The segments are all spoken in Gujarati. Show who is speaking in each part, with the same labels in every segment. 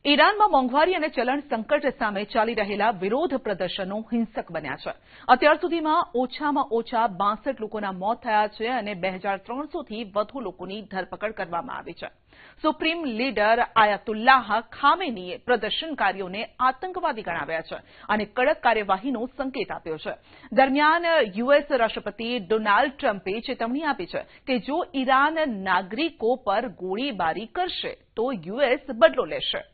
Speaker 1: ઈરાનમાં મોંઘવારી અને ચલણ સંકટ સામે ચાલી રહેલા વિરોધ પ્રદર્શનો હિંસક બન્યા છે. અત્યાર સુધીમાં ઓછામાં ઓછા 62 લોકોના મોત થયા છે અને 2300થી વધુ લોકોની ધરપકડ કરવામાં આવી છે. સુપ્રીમ લીડર આયાતુલ્લાહ ખામેનીએ પ્રદર્શનકારીઓને આતંકવાદી ગણાવ્યા છે અને કડક કાર્યવાહીનો સંકેત આપ્યો છે. દરમિયાન યુએસ રાષ્ટ્રપતિ ડોનાલ્ડ ટ્રમ્પે ચેતવણી આપી છે કે જો ઈરાન નાગરિકો પર ગોળીબારી કરશે તો યુએસ બદલો લેશે.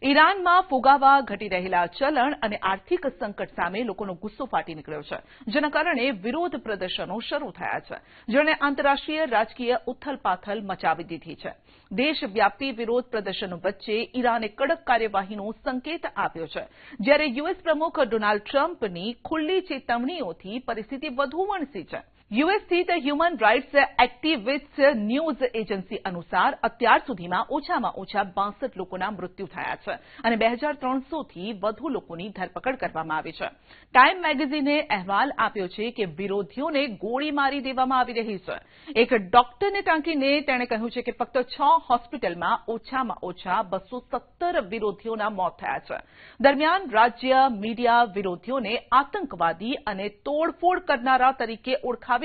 Speaker 1: ઈરાનમાં ફુગાવા ઘટી રહેલા ચલણ અને આર્થિક સંકટ સામે લોકોનો ગુસ્સો ફાટી નીકળ્યો છે, જેના કારણે વિરોધ પ્રદર્શનો શરૂ થયા છે, જેણે આંતરરાષ્ટ્રીય રાજકીય ઉથલપાથલ મચાવી દીધી છે. દેશવ્યાપી વિરોધ પ્રદર્શનો વચ્ચે ઈરાને કડક કાર્યવાહીનો સંકેત આપ્યો છે, જ્યારે યુએસ પ્રમુખ ડોનાલ્ડ ટ્રમ્પની ખુલ્લી ચેતવણીઓથી પરિસ્થિતિ વધુ વણસી છે. યુએસ સ્થિત human rights activist news agency અનુસાર અત્યાર સુધીમાં ઓછામાં ઓછા 62 લોકોના મૃત્યુ થયા છે અને 2300થી વધુ લોકોની ધરપકડ કરવામાં આવી છે. ટાઈમ મેગેઝિને અહેવાલ આપ્યો છે કે વિરોધીઓને ગોળી મારી દેવામાં આવી રહી છે. એક ડોક્ટરને ટાંકીને તેણે કહ્યું છે કે ફક્ત 6 હોસ્પિટલમાં ઓછામાં ઓછા 217 વિરોધીઓના મોત થયા છે. દરમિયાન રાજ્ય મીડિયા વિરોધીઓને આતંકવાદી અને તોડફોડ કરનારા તરીકે ઓળખાવીને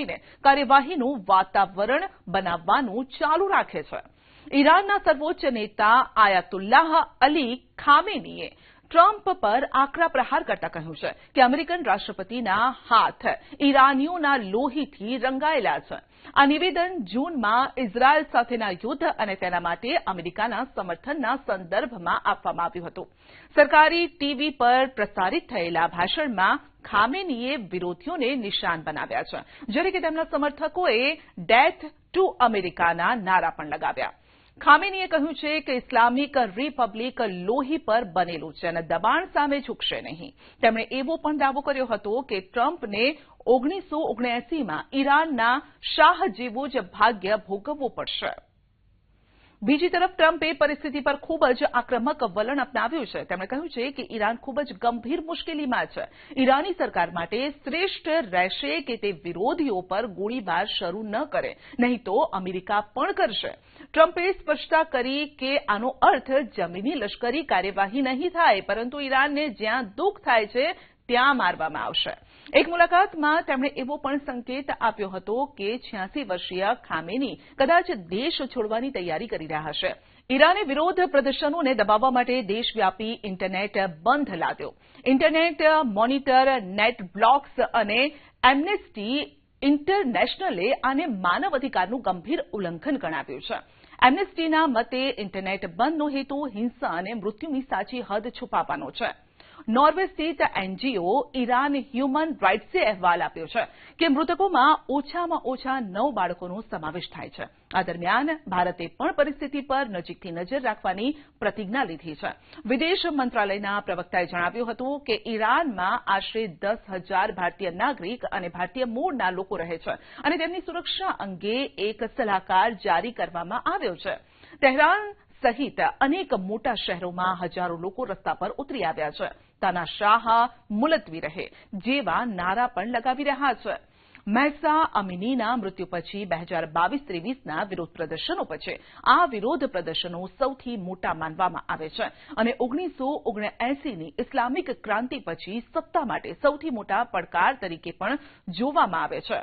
Speaker 1: કાર્યવાહીનું વાતાવરણ બનાવવાનું ચાલુ રાખે છે. ઈરાનના સર્વોચ્ચ નેતા આયાતુલ્લાહ અલી ખામેનીએ ટ્રમ્પ પર આકરા પ્રહાર કરતા કહ્યું છે કે અમેરિકન રાષ્ટ્રપતિના હાથ ઈરાનીઓના લોહીથી રંગાયેલા છે. આ નિવેદન જૂનમાં ઇઝરાયલ સાથેના યુદ્ધ અને તેના માટે અમેરિકાના સમર્થનના સંદર્ભમાં આપવામાં આવ્યું હતું. સરકારી ટીવી પર પ્રસારિત થયેલા ભાષણમાં ખામેનીએ વિરોધીઓને નિશાન બનાવ્યા છે, જ્યારે કે તેમના સમર્થકોએ ડેથ ટુ અમેરિકાના નારા પણ લગાવ્યા. ખામેનીએ કહ્યું છે કે ઇસ્લામિક રિપબ્લિક લોહી પર બનેલું છે અને દબાણ સામે ઝૂકશે નહીં. તેમણે એવો પણ દાવો કર્યો હતો કે ટ્રમ્પને 1979માં ઈરાનના શાહ જેવું જ ભાગ્ય ભોગવવું પડશે. બીજી તરફ ટ્રમ્પે પરિસ્થિતિ પર ખૂબ જ આક્રમક વલણ અપનાવ્યું છે. તેમણે કહ્યું છે કે ઈરાન ખૂબ જ ગંભીર મુશ્કેલીમાં છે. ઈરાની સરકાર માટે શ્રેષ્ઠ રહેશે કે તે વિરોધીઓ પર ગોળીબાર શરૂ ન કરે, નહીં તો અમેરિકા પણ કરશે. ટ્રમ્પે સ્પષ્ટતા કરી કે આનો અર્થ જમીની લશ્કરી કાર્યવાહી નહીં થાય, પરંતુ ઈરાનને જ્યાં દુઃખ થાય છે ત્યાં મારવામાં આવશે. એક મુલાકાતમાં તેમણે એવો પણ સંકેત આપ્યો હતો કે 86 વર્ષીય ખામેની કદાચ દેશ છોડવાની તૈયારી કરી રહ્યા હશે. ઈરાને વિરોધ પ્રદર્શનોને દબાવવા માટે દેશવ્યાપી ઇન્ટરનેટ બંધ લાદ્યો. ઇન્ટરનેટ મોનિટર, નેટ બ્લોક્સ અને એમ્નેસ્ટી ઇન્ટરનેશનલે આને માનવ અધિકારનું ગંભીર ઉલ્લંઘન ગણાવ્યું છે. એમ્નેસ્ટીના મતે ઇન્ટરનેટ બંધનો હેતુ હિંસા અને મૃત્યુની સાચી હદ છુપાવવાનો છે. નોર્વે સ્થિત એનજીઓ ઈરાન હ્યુમન રાઇટ્સે અહેવાલ આપ્યો છે કે મૃતકોમાં ઓછામાં ઓછા 9 બાળકોનો સમાવેશ થાય છે. આ દરમિયાન ભારતે પણ પરિસ્થિતિ પર નજીકથી નજર રાખવાની પ્રતિજ્ઞા લીધી છે. વિદેશ મંત્રાલયના પ્રવક્તાએ જણાવ્યું હતું કે ઈરાનમાં આશરે 10,000 ભારતીય નાગરિક અને ભારતીય મૂળના લોકો રહે છે અને તેમની સુરક્ષા અંગે એક સલાહકાર જારી કરવામાં આવ્યો છે. તહેરાન સહિત અનેક મોટા શહેરોમાં હજારો લોકો રસ્તા પર ઉતરી આવ્યા છે. તાનાશાહ મુલતવી રહે જેવા નારા પણ લગાવી રહ્યા છે. મહેસા અમીનીના મૃત્યુ પછી 2022-23ના વિરોધ પ્રદર્શનો પછી આ વિરોધ પ્રદર્શનો સૌથી મોટા માનવામાં આવે છે અને 1979ની ઇસ્લામિક ક્રાંતિ પછી સત્તા માટે સૌથી મોટા પડકાર તરીકે પણ જોવામાં આવે છે.